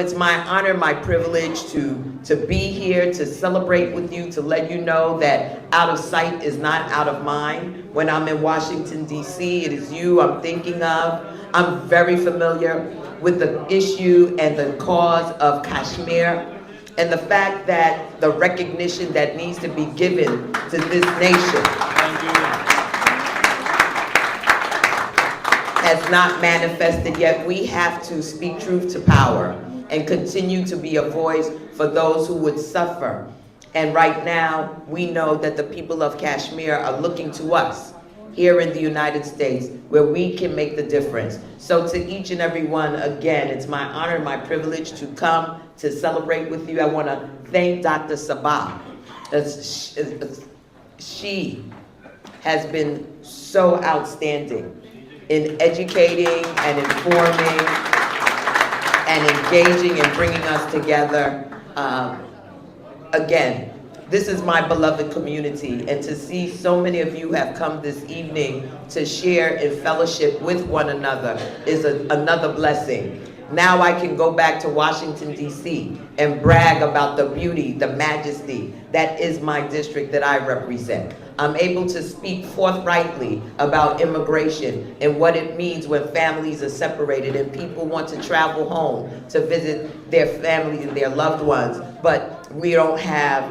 It's my honor, my privilege to be here, to celebrate with you, to let you know that out of sight is not out of mind. When I'm in Washington, D.C., it is you I'm thinking of. I'm very familiar with the issue and the cause of Kashmir, and the fact that the recognition that needs to be given to this nation has not manifested yet. We have to speak truth to power and continue to be a voice for those who would suffer. And right now, we know that the people of Kashmir are looking to us here in the United States, where we can make the difference. So to each and every one, again, it's my honor and my privilege to come to celebrate with you. I want to thank Dr. Sabah. She has been so outstanding in educating and informing and engaging and bringing us together. Again, this is my beloved community, and to see so many of you have come this evening to share in fellowship with one another is another blessing. Now I can go back to Washington, D.C. and brag about the beauty, the majesty that is my district that I represent. I'm able to speak forthrightly about immigration and what it means when families are separated and people want to travel home to visit their families and their loved ones, but we don't have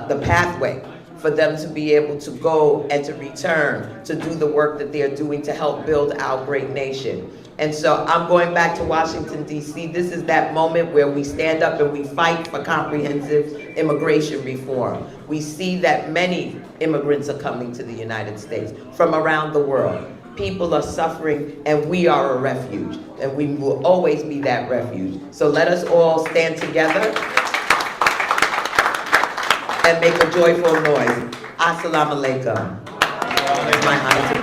the pathway for them to be able to go and to return to do the work that they're doing to help build our great nation. And so I'm going back to Washington, D.C. This is that moment where we stand up and we fight for comprehensive immigration reform. We see that many immigrants are coming to the United States from around the world. People are suffering, and we are a refuge, and we will always be that refuge. So let us all stand together and make a joyful noise. Assalamu alaikum. It's my honor to